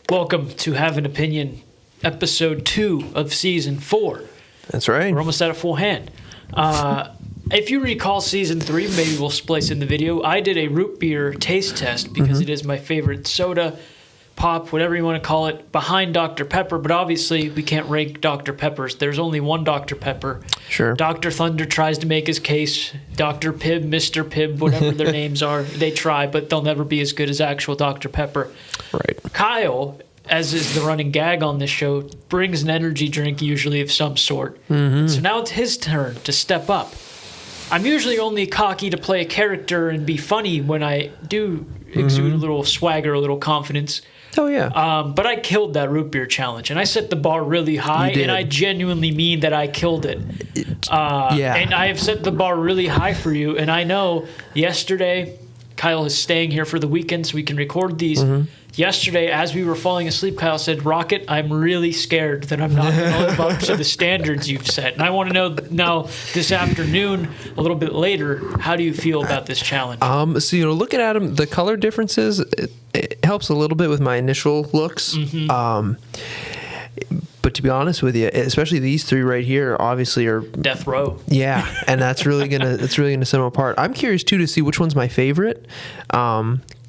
Welcome to Have an Opinion, episode 2 of season 4. That's right. We're almost at a full hand. If you recall season 3, maybe we'll splice in the video. I did a root beer taste test because it is my favorite soda, pop, whatever you want to call it, behind Dr. Pepper. But obviously, we can't rank Dr. Peppers. There's only one Dr. Pepper. Sure. Dr. Thunder tries to make his case. Dr. Pibb, Mr. Pibb, whatever their names are, they try, but they'll never be as good as actual Dr. Pepper. Right. Kyle, as is the running gag on this show, brings an energy drink usually of some sort. So now it's his turn to step up. I'm usually only cocky to play a character and be funny when I do exude a little swagger, a little confidence. Oh, yeah. But I killed that root beer challenge, and I set the bar really high, and I genuinely mean that I killed it. And I have set the bar really high for you, and I know yesterday Kyle is staying here for the weekend so we can record these. Yesterday, as we were falling asleep, Kyle said, Rocket, I'm really scared that I'm not going to live up to the standards you've set. And I want to know now, this afternoon, a little bit later, how do you feel about this challenge? So, looking at them, the color differences, it helps a little bit with my initial looks. But to be honest with you, especially these three right here, obviously are death row. Yeah, and that's really gonna set them apart. I'm curious too to see which one's my favorite.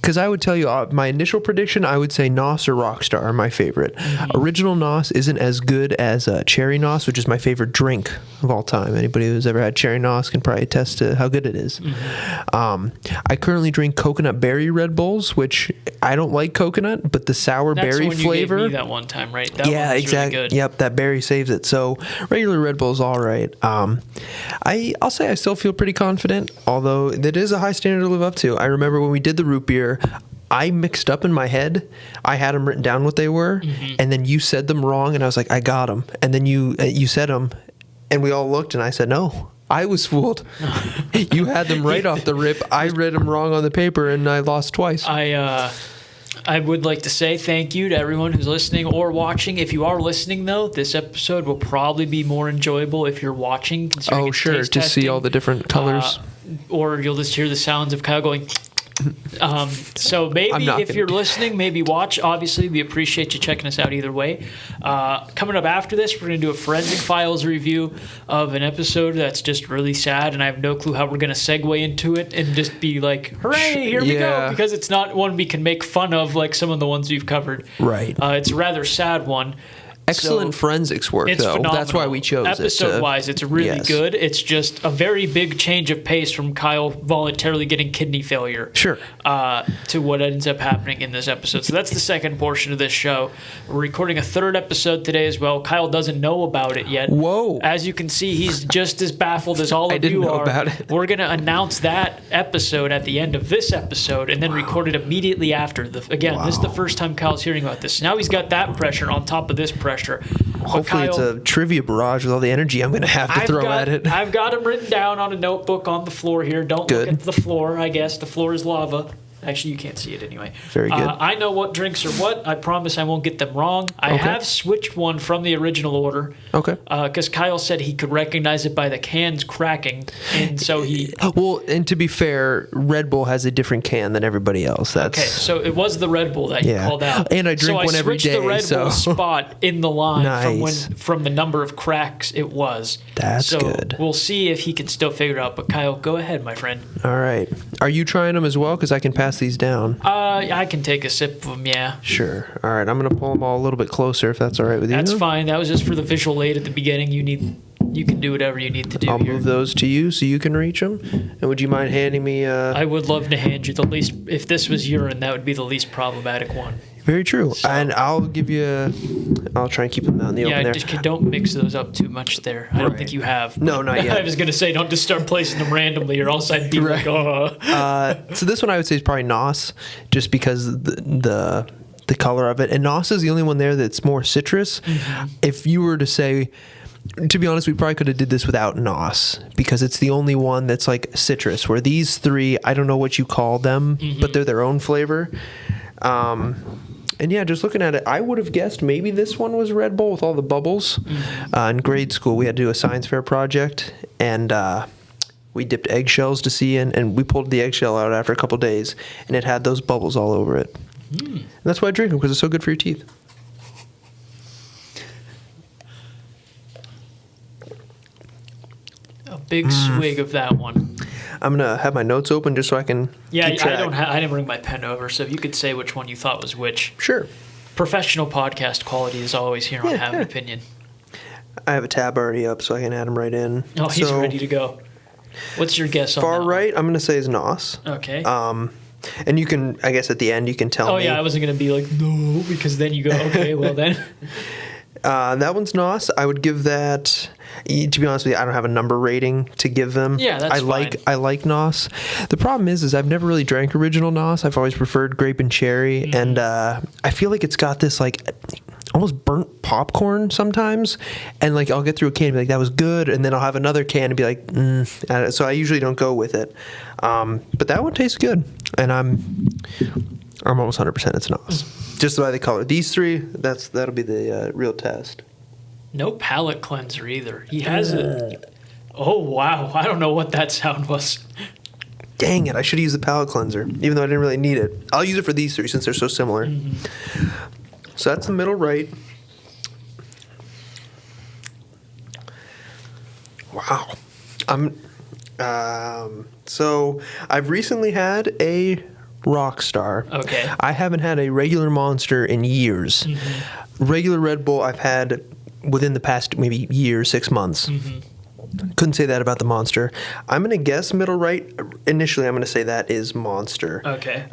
Because I would tell you, my initial prediction, I would say Nos or Rockstar are my favorite. Original Nos isn't as good as Cherry Nos, which is my favorite drink of all time. Anybody who's ever had Cherry Nos can probably attest to how good it is. I currently drink coconut berry Red Bulls, which I don't like coconut, but the sour berry flavor. You gave me that one time, right? That yeah, exactly. Really good. Yep, that berry saves it. So regular Red Bull's all right. I'll say I still feel pretty confident, although it is a high standard to live up to. I remember when we did the root beer, I mixed up in my head. I had them written down what they were, and then you said them wrong, and I was like, I got them. And then you said them, and we all looked, and I said, no, I was fooled. You had them right off the rip. I read them wrong on the paper, and I lost twice. I would like to say thank you to everyone who's listening or watching. If you are listening, though, this episode will probably be more enjoyable if you're watching. Oh, sure, to see all the different colors. Or you'll just hear the sounds of Kyle going... So maybe if you're listening, maybe watch. Obviously, we appreciate you checking us out either way. Coming up after this, we're going to do a Forensic Files review of an episode that's just really sad, and I have no clue how we're going to segue into it and just be like, hooray, here we go, because it's not one we can make fun of like some of the ones we've covered. Right. It's a rather sad one. Excellent forensics work, though. Phenomenal. That's why we chose it. Episode-wise, it's really good. It's just a very big change of pace from Kyle voluntarily getting kidney failure to what ends up happening in this episode. So that's the second portion of this show. We're recording a third episode today as well. Kyle doesn't know about it yet. Whoa. As you can see, he's just as baffled as all of you are. About it. We're going to announce that episode at the end of this episode and then record it immediately after. This is the first time Kyle's hearing about this. Now he's got that pressure on top of this pressure. Hopefully Kyle, it's a trivia barrage with all the energy I'm going to have to throw at it. I've got them written down on a notebook on the floor here. Don't look at the floor, I guess. The floor is lava. Actually, you can't see it anyway. Very good. I know what drinks are what. I promise I won't get them wrong. I have switched one from the original order. Okay. Because Kyle said he could recognize it by the cans cracking. And so he... Well, and to be fair, Red Bull has a different can than everybody else. Okay, so it was the Red Bull that you called out. And I drink one every day. So I switched the Red Bull spot in the line Nice. from the number of cracks it was. That's good. We'll see if he can still figure it out. But Kyle, go ahead, my friend. All right. Are you trying them as well? Because I can pass these down. I can take a sip of them, yeah. Sure. All right. I'm going to pull them all a little bit closer if that's all right with you. That's fine. That was just for the visual aid at the beginning. You can do whatever you need to do. I'll move those to you so you can reach them. And would you mind handing me... I would love to hand you the least... If this was urine, that would be the least problematic one. Very true. So, and I'll give you I'll try and keep them out in the open there. Yeah, just don't mix those up too much there. I don't think you have. No, not yet. I was going to say, don't just start placing them randomly or else I'd be like, So this one I would say is probably Nos, just because the color of it. And Nos is the only one there that's more citrus. If you were to say... To be honest, we probably could have did this without Nos because it's the only one that's like citrus, where these three, I don't know what you call them, but they're their own flavor. And yeah, just looking at it, I would have guessed maybe this one was Red Bull with all the bubbles. In grade school, we had to do a science fair project, and we dipped eggshells to see, and we pulled the eggshell out after a couple days, and it had those bubbles all over it. And that's why I drink them, because it's so good for your teeth. A big swig of that one. I'm going to have my notes open just so I can keep track. I didn't bring my pen over, so if you could say which one you thought was which. Sure. Professional podcast quality is always here on Have an Opinion. I have a tab already up, so I can add them right in. Oh, he's ready to go. What's your guess on that? Far right, I'm going to say is NOS. Okay. And you can, I guess at the end, you can tell me. Oh, yeah, I wasn't going to be like, no, because then you go, okay, well then. That one's NOS. I would give that, to be honest with you, I don't have a number rating to give them. Yeah, that's fine. I like NOS. The problem is I've never really drank original NOS. I've always preferred grape and cherry. And I feel like it's got this like almost burnt popcorn sometimes. And like I'll get through a can and be like, that was good. And then I'll have another can and be like, so I usually don't go with it. But that one tastes good. And I'm almost 100% it's NOS. Just the way they color. These three, that'll be the real test. No palate cleanser either. He has it. Oh, wow. I don't know what that sound was. Dang it. I should have used the palate cleanser, even though I didn't really need it. I'll use it for these three since they're so similar. So that's the middle right. Wow. So I've recently had a Rockstar. Okay. I haven't had a regular Monster in years. Regular Red Bull I've had within the past maybe year, 6 months. Couldn't say that about the Monster. I'm going to guess middle right. Initially, I'm going to say that is Monster. Okay.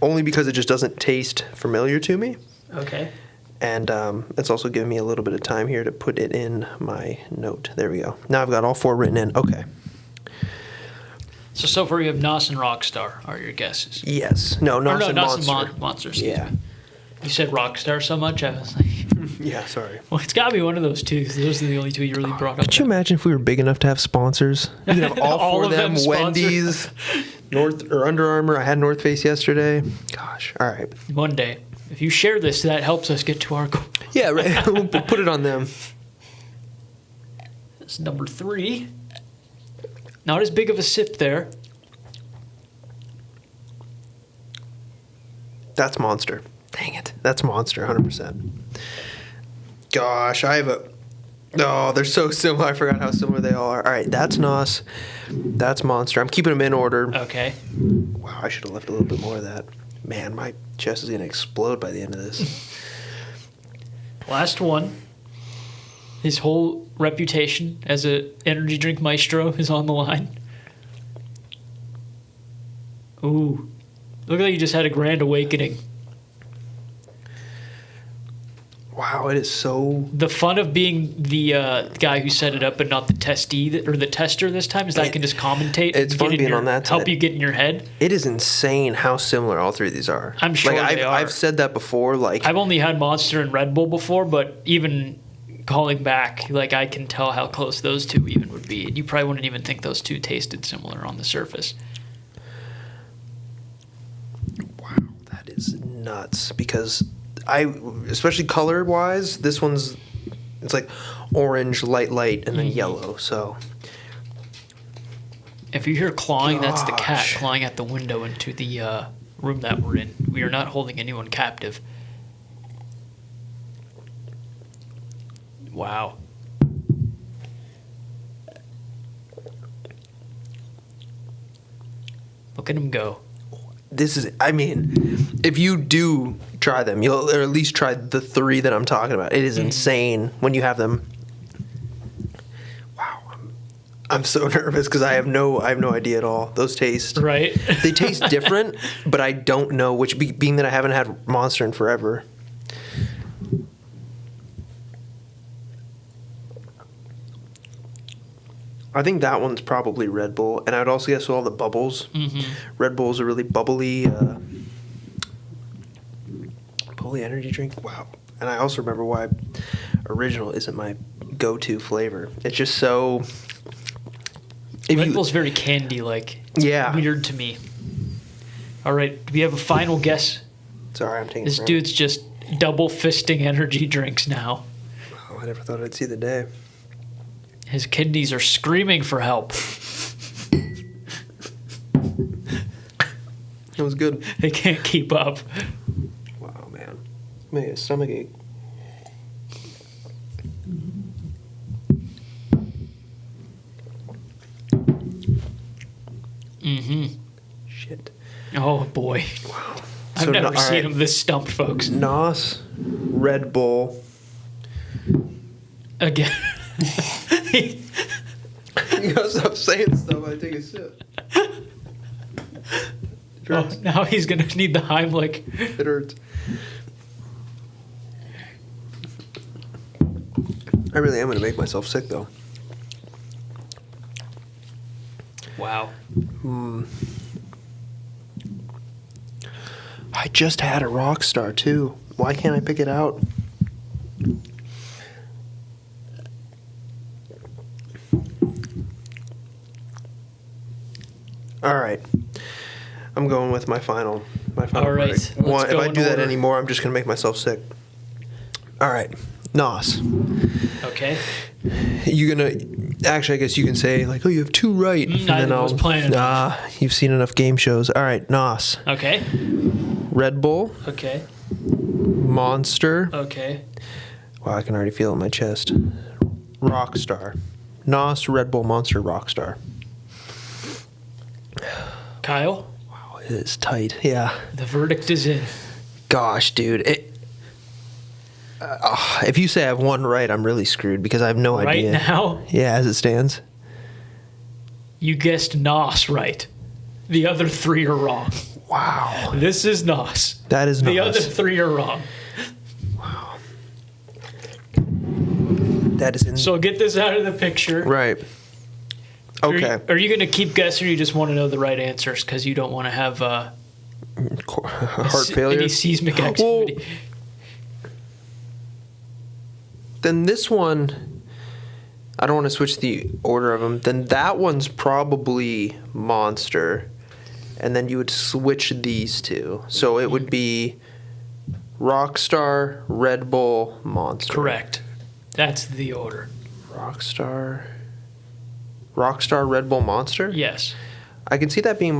Only because it just doesn't taste familiar to me. Okay. And it's also giving me a little bit of time here to put it in my note. There we go. Now I've got all 4 written in. Okay. So far you have NOS and Rockstar are your guesses. Yes. No, NOS and Monster. And Monster. Yeah. You said Rockstar so much, I was like... Yeah, sorry. Well, it's got to be one of those two. Those are the only two you really brought up. Could you imagine if we were big enough to have sponsors? We could have all 4 of them. Wendy's, Under Armour. I had North Face yesterday. Gosh. All right. One day. If you share this, that helps us get to our goal. Yeah, right. We'll put it on them. That's number 3. Not as big of a sip there. That's Monster. Dang it. That's Monster, 100%. Gosh, I have a... Oh, they're so similar. I forgot how similar they all are. All right, that's NOS. That's Monster. I'm keeping them in order. Okay. Wow, I should have left a little bit more of that. Man, my chest is going to explode by the end of this. Last one. His whole reputation as an energy drink maestro is on the line. Ooh. Look like you just had a grand awakening. Wow, it is so... The fun of being the guy who set it up and not the testee or the tester this time is that I can just commentate. It's fun being on that side. Help you get in your head. It is insane how similar all 3 of these are. I'm sure they are. I've said that before. Like I've only had Monster and Red Bull before, but even calling back, like I can tell how close those two even would be. You probably wouldn't even think those two tasted similar on the surface. Wow, that is nuts because... especially color-wise, this one's, it's like orange, light, and then yellow, so. If you hear clawing, that's the cat clawing at the window into the room that we're in. We are not holding anyone captive. Wow. Look at him go. This is, I mean, if you do try them, you'll or at least try the 3 that I'm talking about. It is insane when you have them. Wow, I'm so nervous because I have no idea at all. Those taste right. They taste different, but I don't know which. Being that I haven't had Monster in forever. I think that one's probably Red Bull, and I'd also guess all the bubbles. Red Bull's a really bubbly energy drink. Wow. And I also remember why original isn't my go-to flavor. It's just so... Red Bull's very candy-like. It's weird to me. All right, do we have a final guess? Sorry, I'm taking this dude's just double-fisting energy drinks now. Oh, I never thought I'd see the day. His kidneys are screaming for help. It was good. They can't keep up. Wow, man. Man, a stomach ache. Mm-hmm. Shit. Oh, boy. Wow. I've never seen him this stumped, folks. NOS, Red Bull. Again. You gotta stop saying stuff when I take a sip. Oh, now he's gonna need the Heimlich. It hurts. I really am gonna make myself sick, though. Wow. I just had a Rockstar, too. Why can't I pick it out? All right. I'm going with my final. All right. If I do that anymore, I'm just going to make myself sick. All right. NOS. Okay. You're going to... Actually, I guess you can say, like, oh, you have 2 right. I was planning. You've seen enough game shows. All right. NOS. Okay. Red Bull. Okay. Monster. Okay. Wow, I can already feel it in my chest. Rockstar. NOS, Red Bull, Monster, Rockstar. Kyle? Wow, it is tight. Yeah. The verdict is in. Gosh, dude. If you say I have 1 right, I'm really screwed because I have no idea. Right now? Yeah, as it stands. You guessed NOS right. The other 3 are wrong. Wow. This is NOS. That is NOS. The other 3 are wrong. Wow. That is in... So get this out of the picture. Right. Okay. Are you going to keep guessing or you just want to know the right answers because you don't want to have heart failure? Any seismic activity? Well, then this one, I don't want to switch the order of them. Then that one's probably Monster. And then you would switch these 2. So it would be Rockstar, Red Bull, Monster. Correct. That's the order. Rockstar, Red Bull, Monster? Yes. I can see that being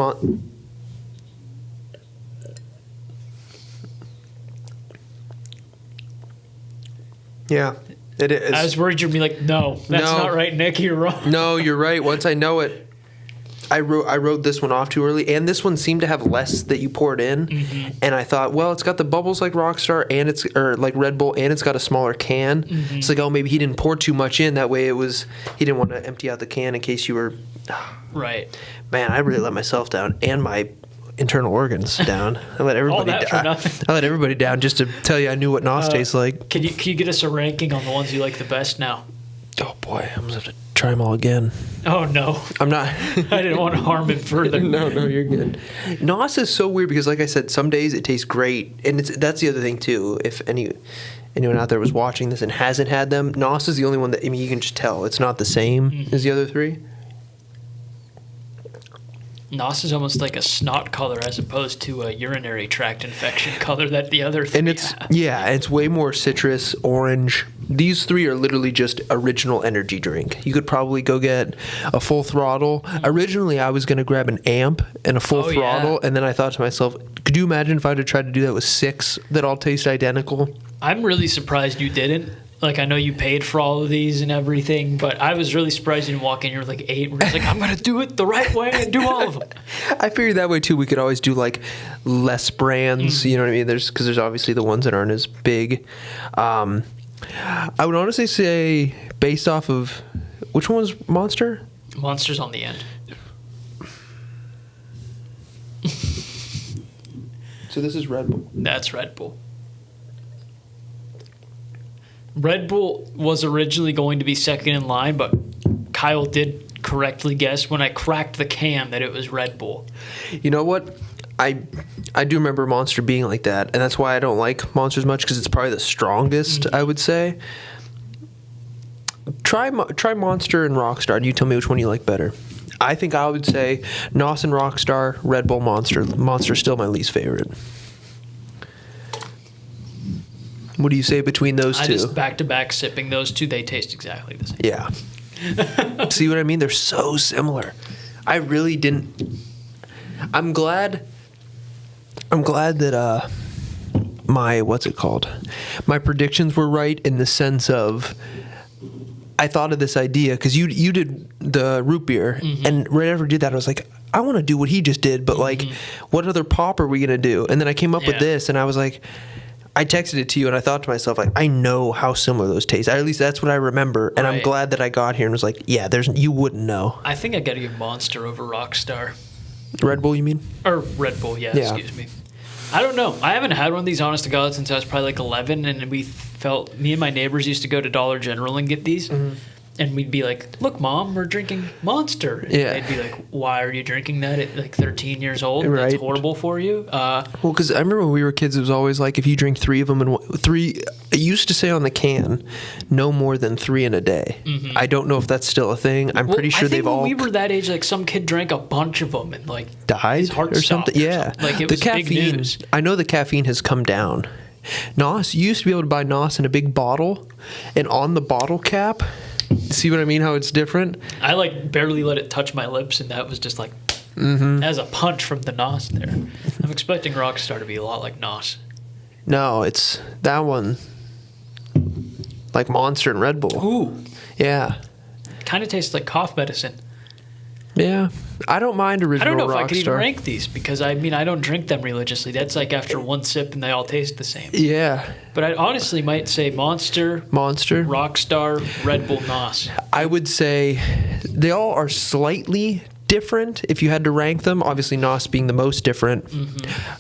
Yeah, it is. I was worried you'd be like, no, that's not right, Nick. You're wrong. No, you're right. Once I know it, I wrote this one off too early, and this one seemed to have less that you poured in, and I thought, well, it's got the bubbles like Rockstar and like Red Bull, and it's got a smaller can. It's like, oh, maybe he didn't pour too much in. That way, he didn't want to empty out the can in case you were. Right. Man, I really let myself down, and my internal organs down. I let everybody down. I let everybody down just to tell you I knew what NOS tastes like. Can you get us a ranking on the ones you like the best now? Oh boy, I'm gonna have to try them all again. Oh no, I'm not. I didn't want to harm it further. No, you're good. NOS is so weird because, like I said, some days it tastes great, and that's the other thing too. If anyone out there was watching this and hasn't had them, NOS is the only one that you can just tell it's not the same as the other 3. NOS is almost like a snot color as opposed to a urinary tract infection color that the other 3 and it's way more citrus, orange. These 3 are literally just original energy drink. You could probably go get a Full Throttle. Originally, I was going to grab an amp and a Full Throttle, and then I thought to myself, could you imagine if I had tried to do that with 6 that all taste identical? I'm really surprised you didn't. Like, I know you paid for all of these and everything, but I was really surprised you didn't walk in. You were like 8. We're just like, I'm going to do it the right way and do all of them. I figured that way, too. We could always do, like, less brands. You know what I mean? Because there's obviously the ones that aren't as big. I would honestly say, based off of... Which one was Monster? Monster's on the end. So this is Red Bull. That's Red Bull. Red Bull was originally going to be second in line, but Kyle did correctly guess when I cracked the can that it was Red Bull. You know what? I do remember Monster being like that, and that's why I don't like Monster as much, because it's probably the strongest, I would say. Try Monster and Rockstar, and you tell me which one you like better. I think I would say NOS and Rockstar, Red Bull, Monster. Monster's still my least favorite. What do you say between those two? I just back-to-back sipping those 2. They taste exactly the same. Yeah. See what I mean? They're so similar. I really didn't... I'm glad I'm glad that my my predictions were right in the sense of I thought of this idea because you did the root beer, and right after I did that, I was like, I want to do what he just did, but like, what other pop are we gonna do? And then I came up with this, and I was like, I texted it to you, and I thought to myself, like, I know how similar those taste. At least that's what I remember, and I'm glad that I got here and was like, yeah, you wouldn't know. I think I gotta give Monster over Rockstar. Red Bull, you mean? Or Red Bull, yeah. Excuse me. I don't know. I haven't had one of these, honest to God, since I was probably like 11, and me and my neighbors used to go to Dollar General and get these. And we'd be like, look, Mom, we're drinking Monster. And they'd be like, why are you drinking that at like 13 years old? Right. That's horrible for you. Well, because I remember when we were kids, it was always like, if you drink 3 of them, it used to say on the can, no more than 3 in a day. I don't know if that's still a thing. I'm pretty sure they've all... when we were that age, like some kid drank a bunch of them and like... died his heart or something? Yeah. Like it was big news. I know the caffeine has come down. NOS, you used to be able to buy NOS in a big bottle, and on the bottle cap... See what I mean? How it's different? I like barely let it touch my lips, and that was just like as a punch from the NOS there. I'm expecting Rockstar to be a lot like NOS. No, it's that one, like Monster and Red Bull. Ooh, yeah. Kind of tastes like cough medicine. Yeah, I don't mind original Rockstar. I don't know if I could even rank these because I don't drink them religiously. That's like after one sip and they all taste the same. Yeah. But I honestly might say Monster, Rockstar, Red Bull, NOS. I would say they all are slightly different if you had to rank them. Obviously, NOS being the most different.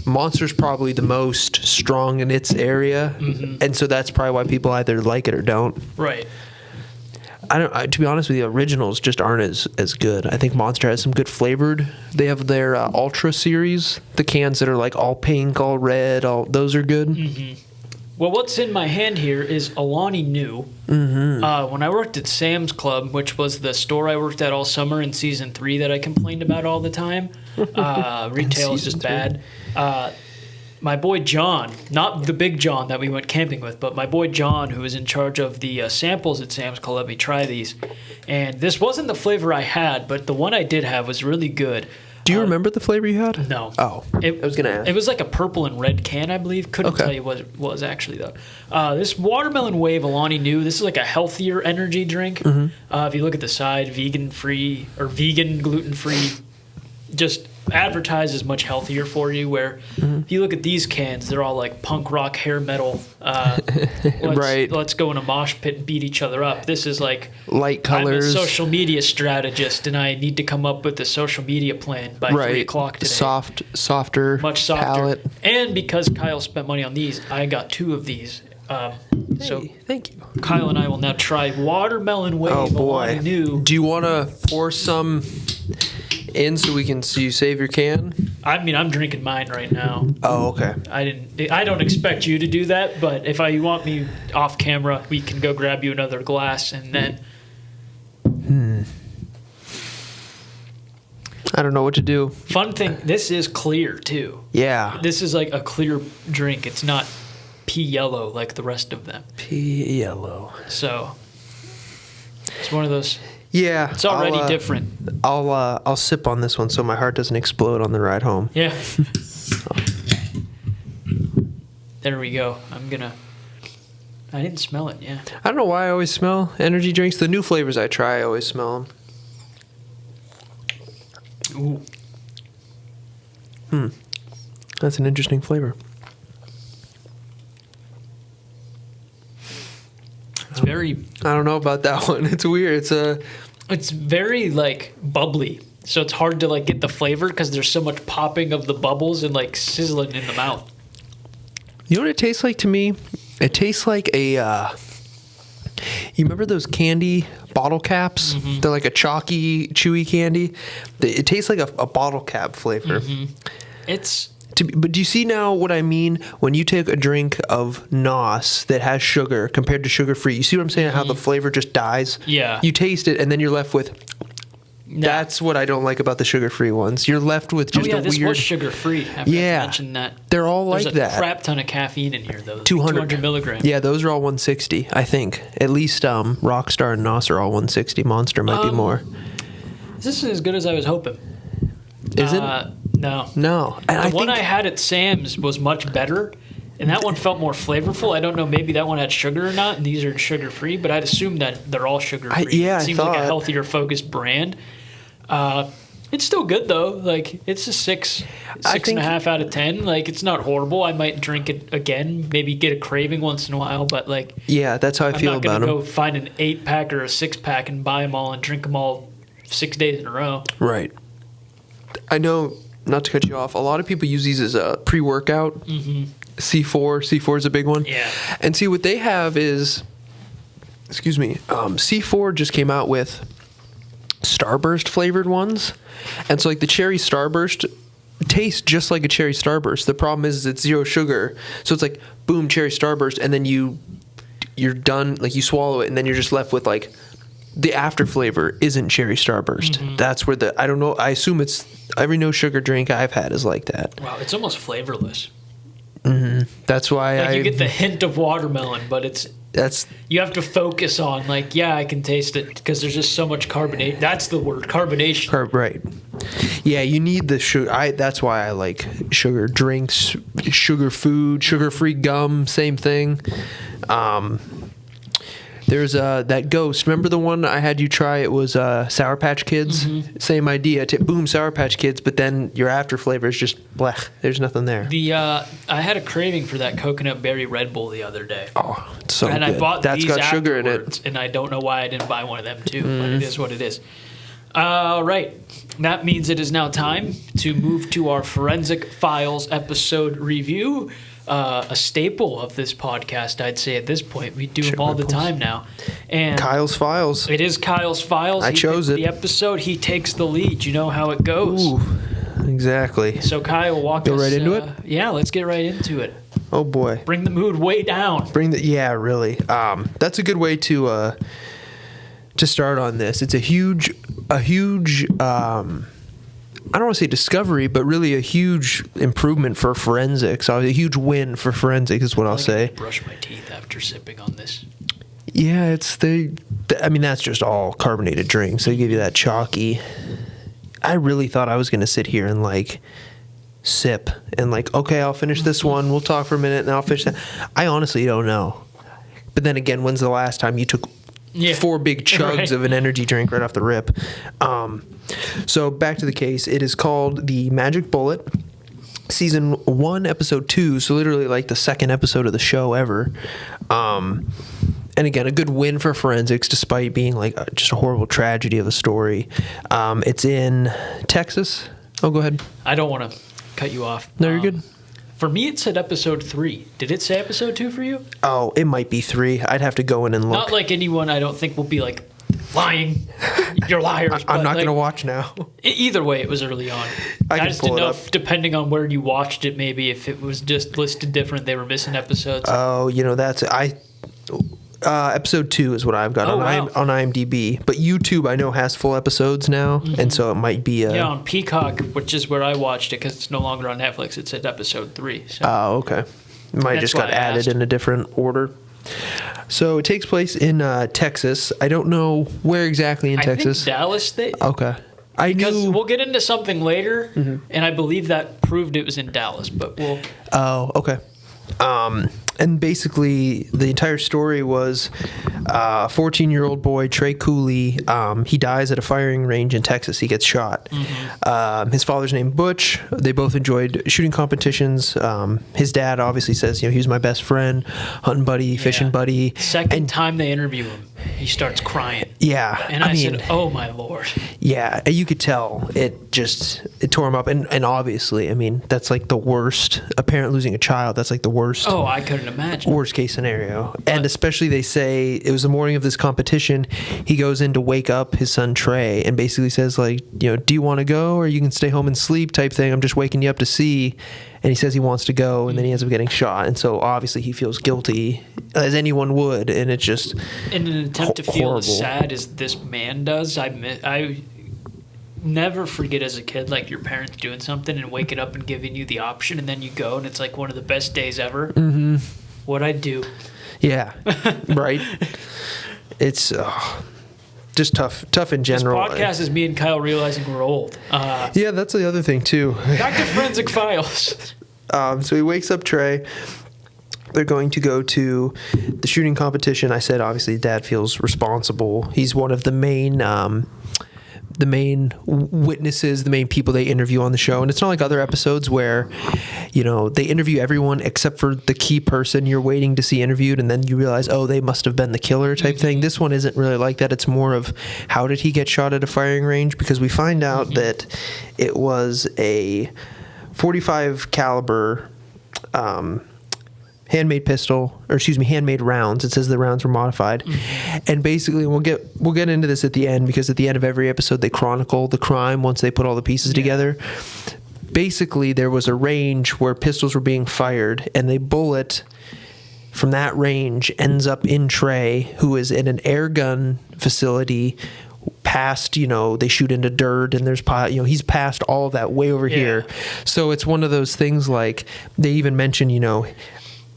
Monster's probably the most strong in its area. And so that's probably why people either like it or don't. Right. To be honest with you, originals just aren't as good. I think Monster has some good flavored. They have their Ultra series, the cans that are like all pink, all red, those are good. Well, what's in my hand here is Alani Nu. When I worked at Sam's Club, which was the store I worked at all summer in season 3 that I complained about all the time, retail is just bad. My boy John, not the big John that we went camping with, but my boy John, who was in charge of the samples at Sam's Club, let me try these. And this wasn't the flavor I had, but the one I did have was really good. Do you remember the flavor you had? No. Oh, I was going to ask. It was like a purple and red can, I believe. Couldn't tell you what it was actually, though. This Watermelon Wave Alani Nu, this is like a healthier energy drink. If you look at the side, vegan-free or vegan, gluten-free, just advertised as much healthier for you, where if you look at these cans, they're all like punk rock, hair metal. Let's go in a mosh pit and beat each other up. This is like light colors. I'm a social media strategist, and I need to come up with a social media plan by 3 o'clock today. Softer, much softer. Palette. And because Kyle spent money on these, I got 2 of these. So thank you. Kyle and I will now try Watermelon Wave. Oh boy! Do you want to pour some in so we can see you save your can? I'm drinking mine right now. Oh, okay. I don't expect you to do that, but if you want me off camera, we can go grab you another glass and then. I don't know what to do. Fun thing, this is clear too. Yeah. This is like a clear drink. It's not pea yellow like the rest of them. Pea yellow. So it's one of those. Yeah, it's already different. I'll sip on this one so my heart doesn't explode on the ride home. Yeah. There we go. I didn't smell it. Yeah. I don't know why I always smell energy drinks. The new flavors I try, I always smell them. Ooh. That's an interesting flavor. It's very. I don't know about that one. It's weird. It's very like bubbly, so it's hard to like get the flavor because there's so much popping of the bubbles and like sizzling in the mouth. You know what it tastes like to me? It tastes like a. You remember those candy bottle caps? They're like a chalky, chewy candy. It tastes like a bottle cap flavor. But do you see now what I mean when you take a drink of NOS that has sugar compared to sugar-free? You see what I'm saying? How the flavor just dies? Yeah. You taste it, and then you're left with... That's what I don't like about the sugar-free ones. You're left with just a weird... this was sugar-free. I forgot to mention that. They're all like that. There's a crap ton of caffeine in here, though. 200 milligrams. Yeah, those are all 160, I think. At least Rockstar and NOS are all 160. Monster might be more. This is as good as I was hoping. Is it? No. And the one I had at Sam's was much better, and that one felt more flavorful. I don't know, maybe that one had sugar or not, and these are sugar-free, but I'd assume that they're all sugar-free. It seems like a healthier, focused brand. It's still good, though. Like, it's a 6.5 out of 10. Like, it's not horrible. I might drink it again, maybe get a craving once in a while, but, like... Yeah, that's how I feel about them. I'm not going to go find an 8-pack or a 6-pack and buy them all and drink them all 6 days in a row. Right. I know, not to cut you off, a lot of people use these as a pre-workout. Mm-hmm. C4 is a big one. Yeah. And see, what they have is... Excuse me. C4 just came out with Starburst flavored ones. And so, like, the cherry Starburst tastes just like a cherry Starburst. The problem is it's 0 sugar. So it's like, boom, cherry Starburst, and then you're done. Like, you swallow it, and then you're just left with, like, the after flavor isn't cherry Starburst. Mm-hmm. That's where I don't know, I assume it's every no sugar drink I've had is like that. Wow, it's almost flavorless. Mm-hmm. That's why you get the hint of watermelon, but you have to focus on, like, yeah, I can taste it because there's just so much carbonate. That's the word, carbonation. Right. Yeah, you need the sugar. That's why I like sugar drinks, sugar food, sugar-free gum, same thing. There's that Ghost. Remember the one I had you try? It was Sour Patch Kids. Mm-hmm. Same idea. Boom, Sour Patch Kids, but then your after flavor is just blech. There's nothing there. I had a craving for that coconut berry Red Bull the other day. Oh, it's so and good. I bought That's these got sugar in it. And I don't know why I didn't buy one of them too, but it is what it is. All right. That means it is now time to move to our Forensic Files episode review. A staple of this podcast, I'd say at this point. We do them all the time now. And Kyle's Files. It is Kyle's Files. I chose it. The episode, he takes the lead. You know how it goes. Ooh, exactly. So Kyle, walk us. Go right into it? Yeah, let's get right into it. Oh, boy. Bring the mood way down. Yeah, really. That's a good way to start on this. It's a huge I don't want to say discovery, but really a huge improvement for forensics. A huge win for forensics is what I'll say. Brush my teeth after sipping on this. Yeah, I mean, that's just all carbonated drinks. They give you that chalky. I really thought I was going to sit here and, like, sip and, like, okay, I'll finish this one. We'll talk for a minute and I'll finish that. I honestly don't know. But then again, when's the last time you took 4 big chugs of an energy drink right off the rip? So back to the case. It is called The Magic Bullet, season 1, episode 2. So literally like the second episode of the show ever. And again, a good win for forensics, despite being like just a horrible tragedy of a story. It's in Texas. Oh, go ahead. I don't want to cut you off. No, you're good. For me, it said episode 3. Did it say episode 2 for you? Oh, it might be 3. I'd have to go in and look. Not like anyone I don't think will be like, lying. You're liars. I'm not going to watch now. Either way, it was early on. I just didn't know if, depending on where you watched it, maybe if it was just listed different, they were missing episodes. Oh, that's... episode 2 is what I've got on IMDb. But YouTube, I know, has full episodes now, and so it might be... yeah, on Peacock, which is where I watched it, because it's no longer on Netflix, it said episode 3. So. Oh, okay. It might have just got added in a different order. So it takes place in Texas. I don't know where exactly in Texas. I think Dallas State. Okay. Because we'll get into something later, and I believe that proved it was in Dallas, but we'll... Oh, okay. And basically, the entire story was a 14-year-old boy, Trey Cooley. He dies at a firing range in Texas. He gets shot. Mm-hmm. His father's named Butch. They both enjoyed shooting competitions. His dad obviously says, he was my best friend, hunting buddy, fishing buddy. Second time they interview him, he starts crying. Yeah. And I said, oh, my Lord. Yeah, you could tell it tore him up. And obviously, that's like the worst. A parent losing a child, that's like the worst. Oh, I couldn't imagine. Worst case scenario. And especially they say it was the morning of this competition. He goes in to wake up his son Trey and basically says, like, do you want to go or you can stay home and sleep type thing? I'm just waking you up to see. And he says he wants to go, and then he ends up getting shot. And so obviously he feels guilty, as anyone would. And it's just in an attempt to feel as sad as this man does. I never forget as a kid, like your parents doing something and waking up and giving you the option, and then you go, and it's like one of the best days ever. Mm-hmm. What'd I do? Yeah, right. It's just tough in general. This podcast is me and Kyle realizing we're old. Yeah, that's the other thing too. Back to Forensic Files. So he wakes up Trey. They're going to go to the shooting competition. I said, obviously, Dad feels responsible. He's one of the main witnesses, the main people they interview on the show. And it's not like other episodes where, they interview everyone except for the key person you're waiting to see interviewed, and then you realize, oh, they must have been the killer type thing. This one isn't really like that. It's more of how did he get shot at a firing range, because we find out that it was a .45 caliber handmade rounds. It says the rounds were modified. And basically we'll get into this at the end, because at the end of every episode they chronicle the crime once they put all the pieces together. Basically there was a range where pistols were being fired, and the bullet from that range ends up in Trey, who is in an air gun facility past, they shoot into dirt, and there's he's past all of that way over here. So it's one of those things, like they even mention,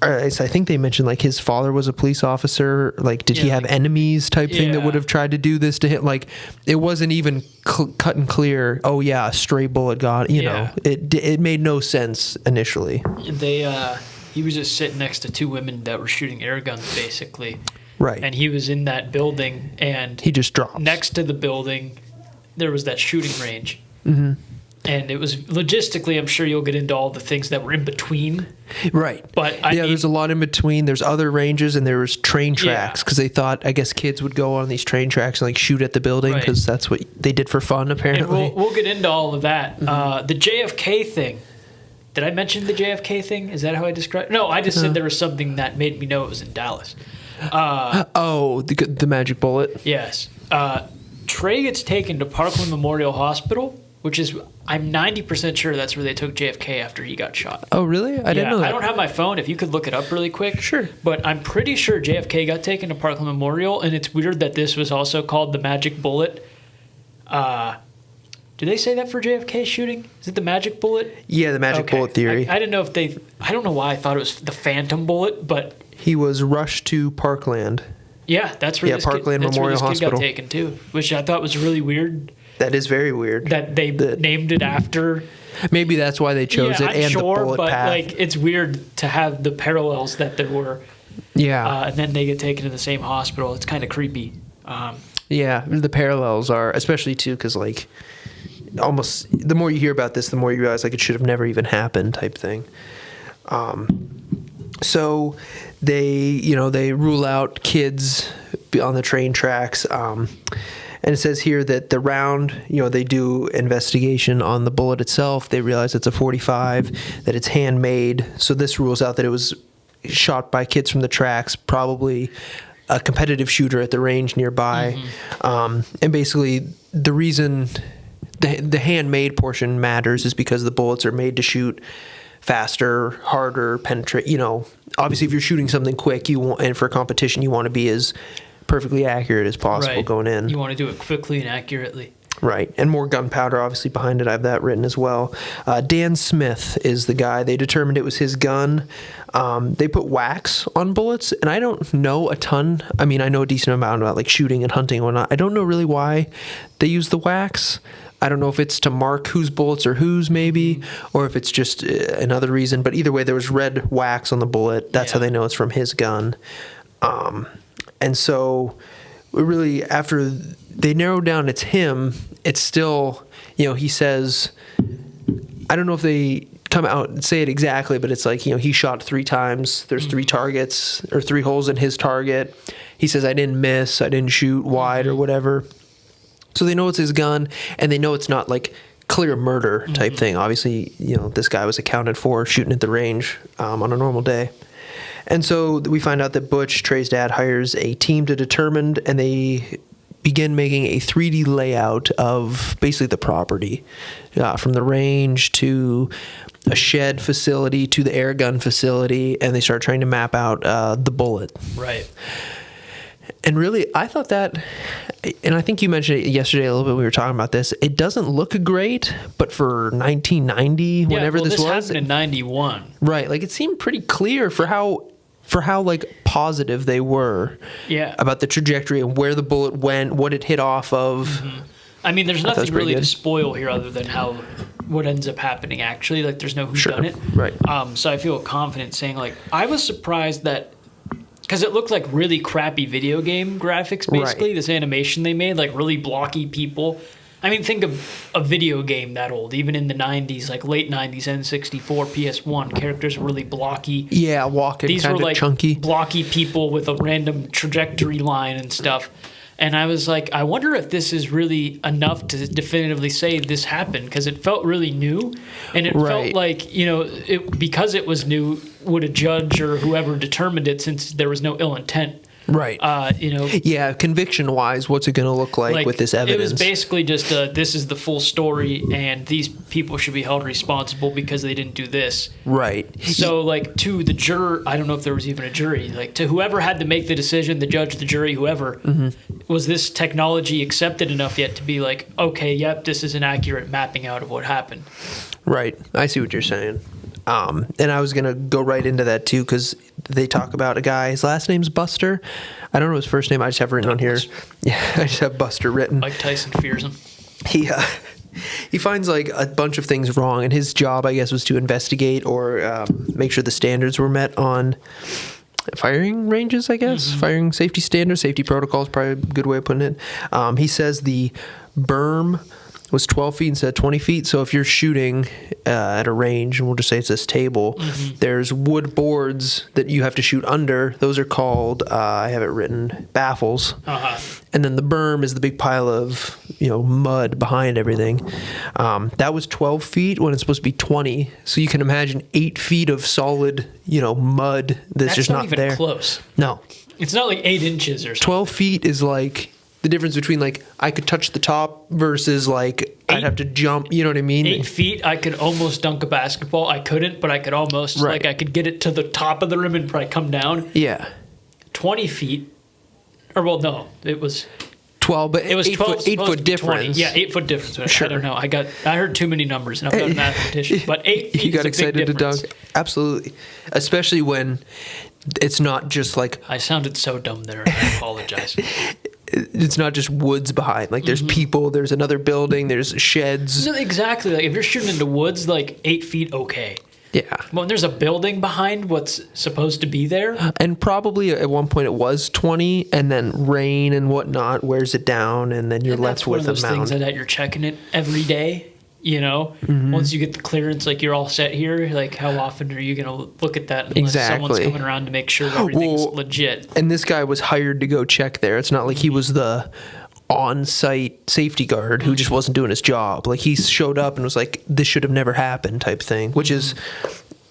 I think they mentioned like his father was a police officer. Like, did he have enemies type thing that would have tried to do this to him? Like, it wasn't even cut and clear. Oh yeah, a stray bullet got. It made no sense initially. He was just sitting next to two women that were shooting air guns, basically. Right. And he was in that building, and he just dropped next to the building. There was that shooting range. Mm-hmm. And it was logistically, I'm sure you'll get into all the things that were in between. Right. But there's a lot in between. There's other ranges, and there was train tracks, because they thought, I guess, kids would go on these train tracks and like shoot at the building, because that's what they did for fun, apparently. And we'll get into all of that. The JFK thing. Did I mention the JFK thing? Is that how I described it? No, I just said there was something that made me know it was in Dallas. The magic bullet? Yes. Trey gets taken to Parkland Memorial Hospital, which is, I'm 90% sure that's where they took JFK after he got shot. Oh, really? I didn't know that. I don't have my phone. If you could look it up really quick. Sure. But I'm pretty sure JFK got taken to Parkland Memorial, and it's weird that this was also called the Magic Bullet. Do they say that for JFK shooting? Is it the Magic Bullet? Yeah, the Magic Bullet theory. I didn't know if I don't know why I thought it was the Phantom Bullet, but... He was rushed to Parkland. Yeah, that's where Parkland Memorial Hospital got taken too, which I thought was really weird. That is very weird. That they named it after. Maybe that's why they chose it, and the bullet path. Like, it's weird to have the parallels that there were. Yeah. And then they get taken to the same hospital. It's kind of creepy. Yeah, the parallels are, especially too, because like, almost the more you hear about this, the more you realize like it should have never even happened type thing. So they rule out kids on the train tracks. And it says here that the round, they do investigation on the bullet itself. They realize it's a .45, that it's handmade. So this rules out that it was shot by kids from the tracks, probably a competitive shooter at the range nearby. And basically the reason the handmade portion matters is because the bullets are made to shoot faster, harder, penetrate. Obviously if you're shooting something quick, and for a competition, you want to be as perfectly accurate as possible going in. You want to do it quickly and accurately. Right. And more gunpowder, obviously, behind it. I have that written as well. Dan Smith is the guy. They determined it was his gun. They put wax on bullets, and I don't know a ton. I mean, I know a decent amount about like shooting and hunting and whatnot. I don't know really why they use the wax. I don't know if it's to mark whose bullets are whose, maybe, or if it's just another reason. But either way, there was red wax on the bullet. That's how they know it's from his gun. And so, really, after they narrowed down it's him, it's still, he says, I don't know if they come out and say it exactly, but it's like, he shot 3 times. There's 3 targets, or 3 holes in his target. He says, I didn't miss, I didn't shoot wide or whatever. So they know it's his gun, and they know it's not like clear murder type thing. Obviously, this guy was accounted for shooting at the range on a normal day. And so we find out that Butch, Trey's dad, hires a team to determine, and they begin making a 3D layout of basically the property, from the range to a shed facility to the air gun facility, and they start trying to map out the bullet. Right. And really, I thought that, and I think you mentioned it yesterday a little bit when we were talking about this, it doesn't look great, but for 1990, whenever this was. Happened in 91. Right. Like, it seemed pretty clear for how for how like positive they were about the trajectory and where the bullet went, what it hit off of. I mean, there's nothing really to spoil here other than what ends up happening, actually. Like, there's no who's done it. Right. So I feel confident saying, like, I was surprised that, because it looked like really crappy video game graphics, basically, this animation they made, like really blocky people. I mean, think of a video game that old, even in the 90s, like late 90s, N64, PS1, characters were really blocky. Yeah, walking kind of like chunky. Blocky people with a random trajectory line and stuff. And I was like, I wonder if this is really enough to definitively say this happened, because it felt really new. And it felt like, you know, because it was new, would a judge or whoever determined it, since there was no ill intent, right. You know. Yeah, conviction-wise, what's it going to look like with this evidence? It was basically just this is the full story, and these people should be held responsible because they didn't do this. Right. So, like, to the juror, I don't know if there was even a jury, like, to whoever had to make the decision, the judge, the jury, whoever, was this technology accepted enough yet to be like, okay, yep, this is an accurate mapping out of what happened? Right. I see what you're saying. And I was going to go right into that, too, because they talk about a guy. His last name's Buster. I don't know his first name. I just have it written on here. Yeah, I just have Buster written. Mike Tyson fears him. He finds, like, a bunch of things wrong, and his job, I guess, was to investigate or make sure the standards were met on firing ranges, I guess. Firing safety standards, safety protocols, probably a good way of putting it. He says the berm was 12 feet instead of 20 feet. So if you're shooting at a range, and we'll just say it's this table, there's wood boards that you have to shoot under. Those are called, I have it written, baffles. And then the berm is the big pile of, you know, mud behind everything. That was 12 feet when it's supposed to be 20. So you can imagine 8 feet of solid, you know, mud that's just not even there. Close. No. It's not like 8 inches or something. 12 feet is like the difference between, like, I could touch the top versus, like, I'd have to jump. You know what I mean? 8 feet, I could almost dunk a basketball. I couldn't, but I could almost, like, I could get it to the top of the rim and probably come down. Yeah. 20 feet, or, well, no, it was 12, but it was 12, 8 foot difference. 20. Yeah, 8 foot difference. Sure. I don't know. I heard too many numbers, and I'm not a mathematician. But 8 feet. You got is a excited big to difference. dunk. Absolutely, especially when it's not just like. I sounded so dumb there. I apologize. It's not just woods behind. Like, there's people, there's another building, there's sheds. No, exactly. Like, if you're shooting into woods, like 8 feet, okay. Yeah. When there's a building behind what's supposed to be there. And probably at one point it was 20, and then rain and whatnot wears it down, and then you're left with a mound. That's one of those things that you're checking it every day. You know, once you get the clearance, like, you're all set here. Like, how often are you going to look at that unless someone's coming around to make sure that everything's legit? And this guy was hired to go check there. It's not like he was the on-site safety guard who just wasn't doing his job. Like, he showed up and was like, this should have never happened type thing, which is,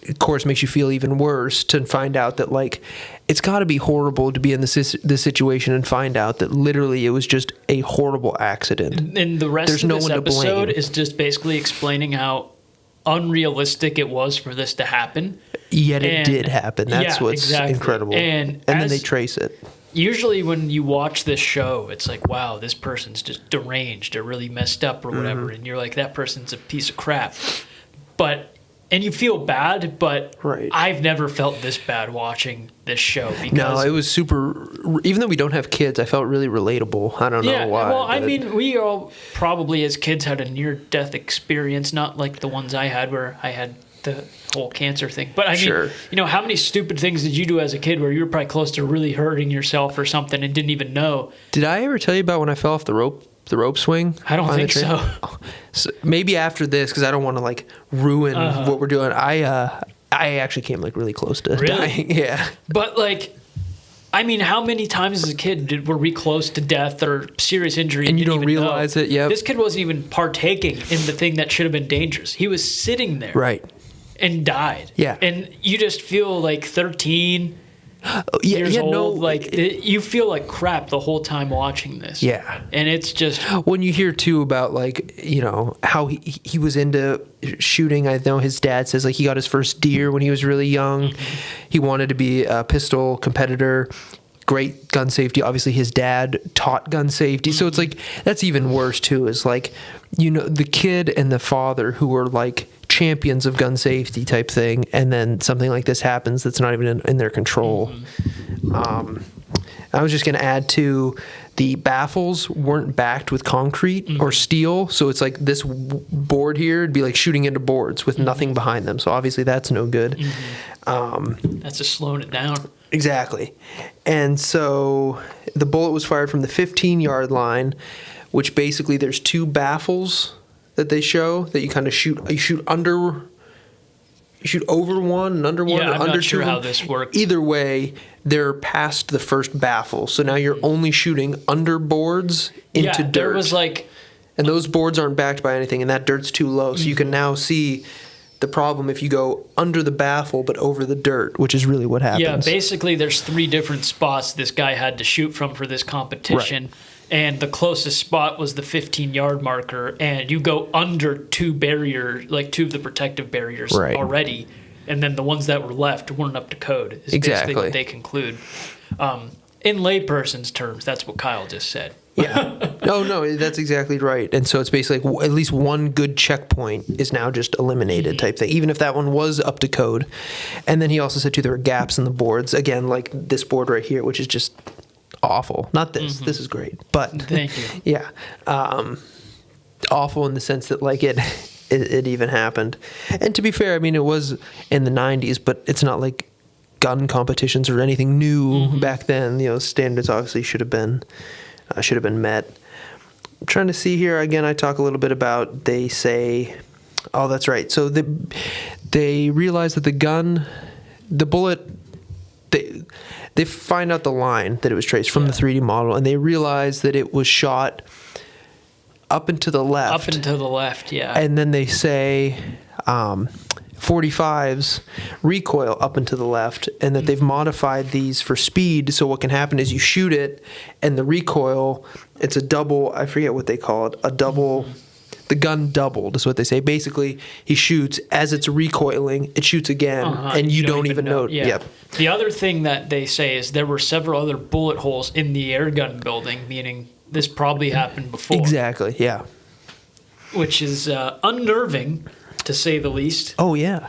of course, makes you feel even worse to find out that, like, it's got to be horrible to be in this situation and find out that literally it was just a horrible accident. And the rest of this episode is just basically explaining how unrealistic it was for this to happen. Yet it did happen. That's what's incredible. And then they trace it. Usually when you watch this show, it's like, wow, this person's just deranged or really messed up or whatever. And you're like, that person's a piece of crap. And you feel bad, but I've never felt this bad watching this show. Because no, it was super. Even though we don't have kids, I felt really relatable. I don't know why. Well, I mean, we all probably as kids had a near-death experience, not like the ones I had where I had the whole cancer thing. But I mean, you know, how many stupid things did you do as a kid where you were probably close to really hurting yourself or something and didn't even know? Did I ever tell you about when I fell off the rope swing? I don't think so. So maybe after this, because I don't want to, like, ruin what we're doing. I actually came, like, really close to dying. Yeah. But, like, I mean, how many times as a kid were we close to death or serious injury? And you don't realize it. Yeah. This kid wasn't even partaking in the thing that should have been dangerous. He was sitting there. Right. And died. Yeah. And you just feel like 13 years old. Like, you feel like crap the whole time watching this. Yeah. And it's just. When you hear, too, about, like, you know, how he was into shooting. I know his dad says, like, he got his first deer when he was really young. He wanted to be a pistol competitor. Great gun safety. Obviously, his dad taught gun safety. So it's like, that's even worse, too, is, like, you know, the kid and the father who were, like, champions of gun safety type thing, and then something like this happens that's not even in their control. I was just going to add to the baffles weren't backed with concrete or steel, so it's like this board here would be like shooting into boards with nothing behind them. So obviously that's no good. That's just slowing it down. Exactly. And so the bullet was fired from the 15-yard line, which basically there's two baffles that they show that you kind of shoot. You shoot over one and under one, Yeah, or I'm under not sure two. how this works. Either way, they're past the first baffle. So now you're only shooting under boards into dirt. There was like, and those boards aren't backed by anything, and that dirt's too low. So you can now see the problem if you go under the baffle but over the dirt, which is really what happens. yeah, basically there's 3 different spots this guy had to shoot from for this competition. Right. And the closest spot was the 15-yard marker, and you go under 2 barriers, like 2 of the protective barriers already, and then the ones that were left weren't up to code. Is basically what they conclude. In layperson's terms, that's what Kyle just said. Yeah. No, that's exactly right. And so it's basically at least one good checkpoint is now just eliminated type thing, even if that one was up to code. And then he also said, too, there were gaps in the boards. Again, like this board right here, which is just awful. Not this. This is great. But thank you. Yeah. Awful in the sense that like it even happened. And to be fair, I mean, it was in the 90s, but it's not like gun competitions or anything new back then. You know, standards obviously should have been met. I'm trying to see here again. I talk a little bit about. They say, oh, that's right. So they realize that the bullet. They find out the line that it was traced from the 3D model, and they realize that it was shot up and to the left. Up and to the left, yeah. And then they say 45s recoil up and to the left, and that they've modified these for speed. So what can happen is you shoot it, and the recoil, it's a double, I forget what they call it, a double... The gun doubled is what they say. Basically, he shoots as it's recoiling, it shoots again, and you don't even know. Yeah. Yep. The other thing that they say is there were several other bullet holes in the air gun building, meaning this probably happened before. Exactly, yeah. Which is unnerving, to say the least. Oh, yeah.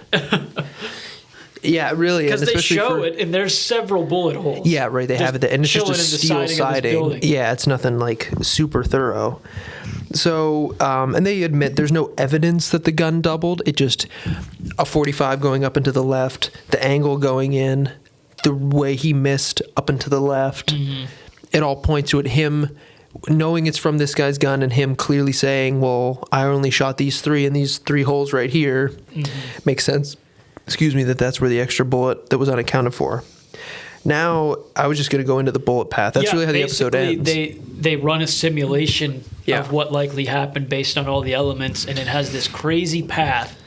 Yeah, really. Because they show it, and there's several bullet holes. Yeah, right, they have it there. And it's just a steel siding. Yeah, it's nothing like super thorough. So, and they admit there's no evidence that the gun doubled. It just, a 45 going up and to the left, the angle going in, the way he missed up and to the left. It all points to it, him knowing it's from this guy's gun and him clearly saying, well, I only shot these 3 and these 3 holes right here. Makes sense. Excuse me, that's where the extra bullet that was unaccounted for. Now, I was just going to go into the bullet path. That's really how the episode ends. They run a simulation of what likely happened based on all the elements, and it has this crazy path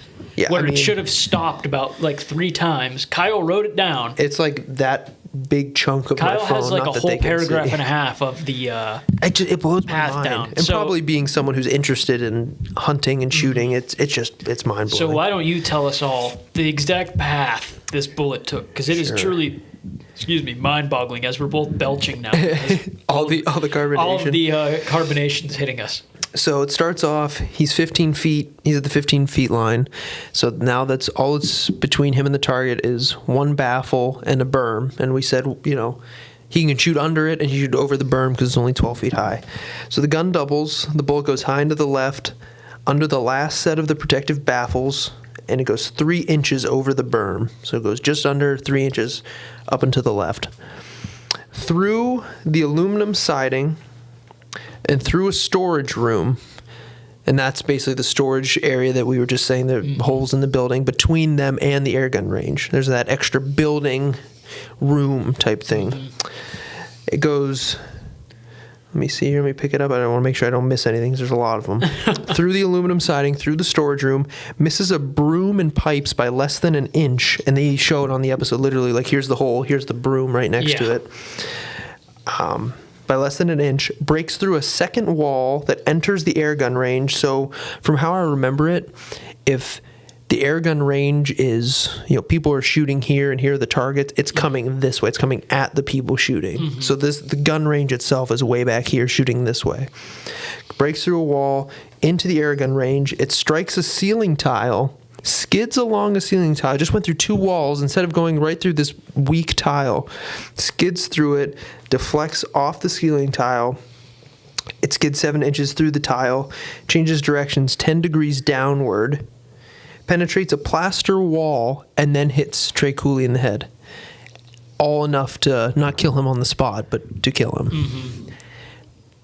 where it should have stopped about like 3 times. Kyle wrote it down. It's like that big chunk of my phone. Kyle has like a whole paragraph and a half of the it blows my mind. Down. And probably being someone who's interested in hunting and shooting, it's mind-blowing. So why don't you tell us all the exact path this bullet took? Because it is truly... Excuse me, mind-boggling as we're both belching now. all the carbonation. All of the carbonation's hitting us. So it starts off, he's 15 feet, he's at the 15 feet line. So now that's all it's between him and the target is one baffle and a berm. And we said, you know, he can shoot under it and he shoot over the berm because it's only 12 feet high. So the gun doubles, the bullet goes high into the left, under the last set of the protective baffles, and it goes 3 inches over the berm. So it goes just under 3 inches up and to the left. Through the aluminum siding and through a storage room, and that's basically the storage area that we were just saying, the holes in the building, between them and the airgun range. There's that extra building room type thing. It goes... Let me see here. Let me pick it up. I don't want to make sure I don't miss anything because there's a lot of them. Through the aluminum siding, through the storage room, misses a broom and pipes by less than an inch. And they show it on the episode literally like here's the hole, here's the broom right next to it. By less than an inch, breaks through a second wall that enters the airgun range. So from how I remember it, if the airgun range is, you know, people are shooting here and here are the targets, it's coming this way. It's coming at the people shooting. So the gun range itself is way back here shooting this way. Breaks through a wall into the airgun range. It strikes a ceiling tile skids along a ceiling tile, just went through 2 walls instead of going right through this weak tile, skids through it, deflects off the ceiling tile. It skids 7 inches through the tile, changes directions 10 degrees downward, penetrates a plaster wall, and then hits Trey Cooley in the head. All enough to not kill him on the spot, but to kill him. Mm-hmm.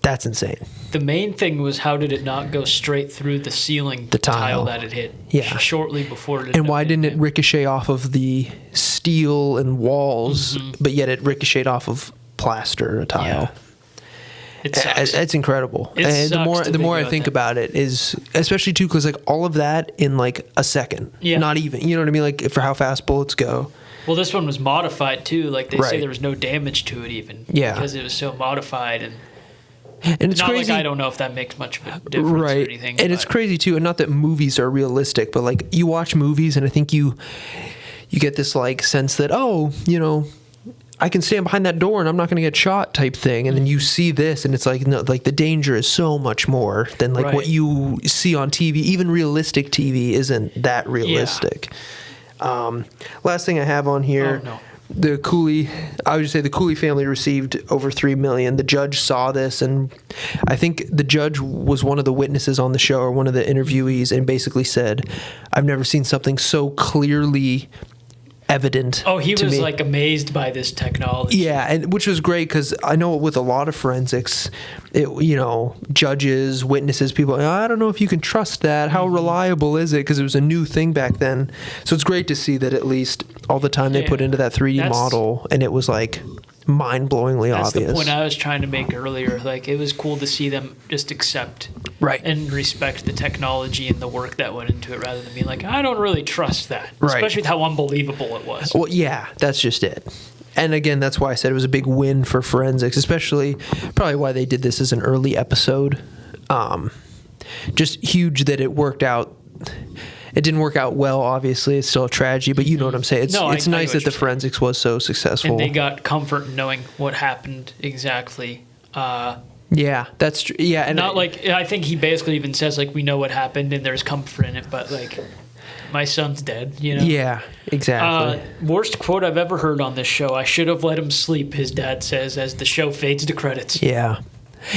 That's insane. The main thing was, how did it not go straight through the ceiling tile that it hit? Yeah. Shortly before it. And why didn't it ricochet off of the steel and walls, but yet it ricocheted off of plaster, a tile? Yeah. It's incredible. And the more I think about it is, especially too, because like all of that in like a second. Yeah. Not even, you know what I mean? Like for how fast bullets go. Well, this one was modified too. Like they say there was no damage to it even. Yeah. Because it was so modified and it's not crazy. Like I don't know if that makes much of a difference or anything. And it's crazy too, and not that movies are realistic, but like you watch movies and I think you get this like sense that, oh, you know, I can stand behind that door and I'm not going to get shot type thing. And then you see this and it's like, no, like the danger is so much more than like what you see on TV. Even realistic TV isn't that realistic. Yeah. Last thing I have on here. Oh, no. The Cooley family received over $3 million. The judge saw this, and I think the judge was one of the witnesses on the show or one of the interviewees, and basically said, "I've never seen something so clearly evident." Oh, he was like amazed by this technology. Yeah, and which was great because I know with a lot of forensics, judges, witnesses, people, I don't know if you can trust that. How reliable is it? Because it was a new thing back then. So it's great to see that at least all the time they put into that 3D model, and it was like mind-blowingly obvious. That's the point I was trying to make earlier. Like, it was cool to see them just accept and respect the technology and the work that went into it, rather than being like, I don't really trust that. Especially with how unbelievable it was. Well, yeah, that's just it. And again, that's why I said it was a big win for forensics, especially probably why they did this as an early episode. Just huge that it worked out. It didn't work out well, obviously. It's still a tragedy, but you know what I'm saying. It's nice that the forensics was so successful. And they got comfort in knowing what happened exactly. Yeah, that's true. Yeah, and I think he basically even says, like, we know what happened and there's comfort in it, but, like, my son's dead, you know? Yeah, exactly. Worst quote I've ever heard on this show. I should have let him sleep, his dad says, as the show fades to credits. Yeah.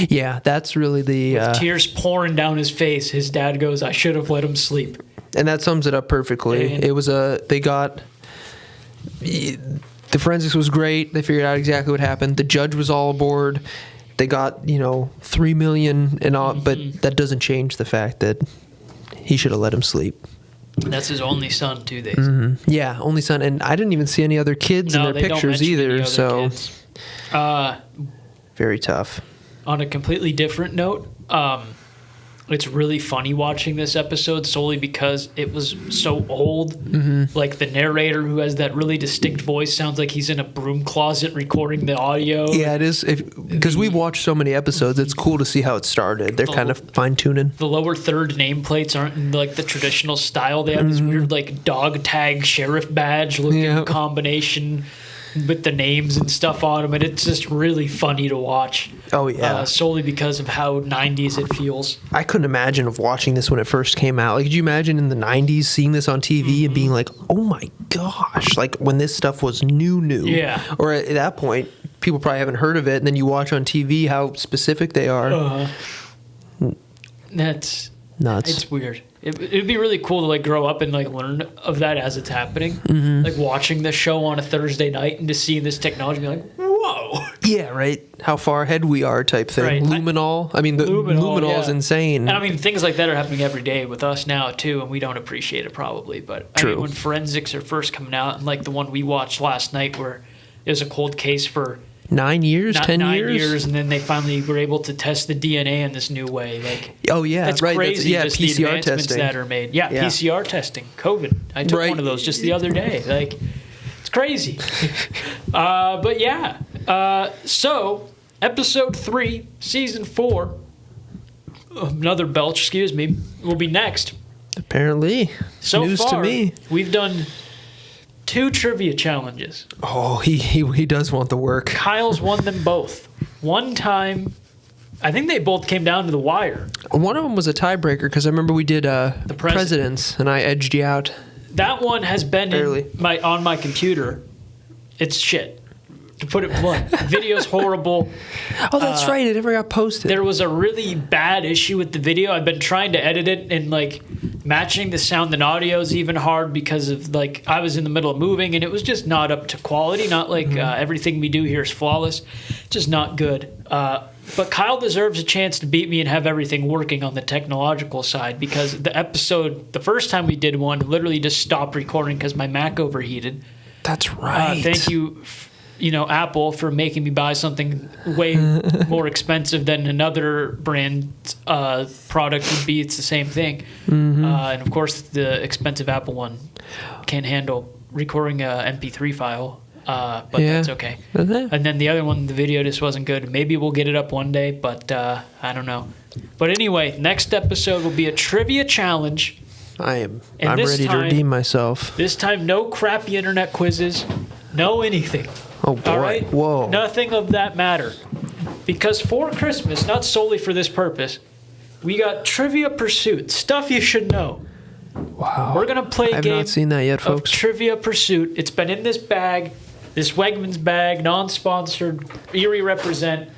Yeah, that's really the... With tears pouring down his face, his dad goes, I should have let him sleep. And that sums it up perfectly. And it was the forensics was great. They figured out exactly what happened. The judge was all aboard. They got, $3 million and all, but that doesn't change the fact that he should have let him sleep. That's his only son, too. They said. Yeah, only son. And I didn't even see any other kids in their pictures either. So very tough. On a completely different note, it's really funny watching this episode solely because it was so old. Mm-hmm. Like the narrator, who has that really distinct voice, sounds like he's in a broom closet recording the audio. Yeah, it is. Because we've watched so many episodes, it's cool to see how it started. They're kind of fine-tuning. The lower third nameplates aren't in like the traditional style. They have this weird like dog tag sheriff badge looking combination with the names and stuff on them, and it's just really funny to watch. Oh yeah, solely because of how 90s it feels. I couldn't imagine of watching this when it first came out. Like, could you imagine in the 90s seeing this on TV and being like, oh my gosh, like when this stuff was new? Yeah. Or at that point, people probably haven't heard of it, and then you watch on TV how specific they are. That's nuts. It's weird. It'd be really cool to like grow up and like learn of that as it's happening. Mm-hmm. Like watching the show on a Thursday night and just seeing this technology, be like, whoa. Yeah, right. How far ahead we are, type thing. Right. Luminol. I mean, the luminol is insane. And I mean, things like that are happening every day with us now too, and we don't appreciate it probably. But I mean, when forensics are first coming out, and like the one we watched last night, where it was a cold case for 9 years, 10 years? 9 years, and then they finally were able to test the DNA in this new way. Like, oh yeah, that's right. crazy. That's, just PCR the advancements testing that are made. Yeah, PCR testing. COVID. I took one of those just the other day. Like, it's crazy. But yeah. So episode 3, season 4. Another belch. Excuse me. Will be next. Apparently, so news far, to me. We've done 2 trivia challenges. Oh, he does want the work. Kyle's won them both. One time I think they both came down to the wire. One of them was a tiebreaker because I remember we did the presidents, and I edged you out. That one has been on my computer. It's shit. To put it blunt, video's horrible. Oh, that's right. It never got posted. There was a really bad issue with the video. I've been trying to edit it, and like matching the sound and audio is even hard because of like I was in the middle of moving, and it was just not up to quality. Not like everything we do here is flawless. Just not good. But Kyle deserves a chance to beat me and have everything working on the technological side because the first time we did one, literally just stopped recording because my Mac overheated. That's right. Thank you. Apple for making me buy something way more expensive than another brand product would be. It's the same thing. And of course, the expensive Apple one can't handle recording a MP3 file, but that's okay. And then the other one, the video just wasn't good. Maybe we'll get it up one day, but I don't know. But anyway, next episode will be a trivia challenge. I'm ready to redeem myself. This time, no crappy internet quizzes, no anything. Oh, boy. All right? Whoa. Nothing of that matter. Because for Christmas, not solely for this purpose, we got Trivia Pursuit, stuff you should know. Wow. We're going to play a game not seen that yet, folks. Of Trivia Pursuit. It's been in this bag, this Wegmans bag, non-sponsored, Erie represent.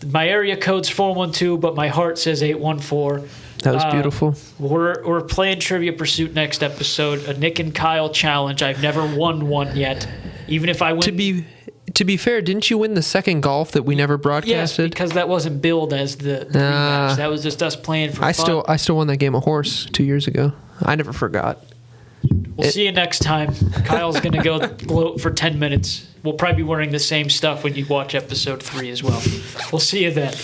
My area code's 412, but my heart says 814. That was beautiful. We're playing Trivia Pursuit next episode, a Nick and Kyle challenge. I've never won one yet. Even if I win... To be fair, didn't you win the second golf that we never broadcasted? Yes, because that wasn't billed as the rematch. That was just us playing for fun. I still won that game of horse 2 years ago. I never forgot. We'll see you next time. Kyle's going to go gloat for 10 minutes. We'll probably be wearing the same stuff when you watch episode 3 as well. We'll see you then.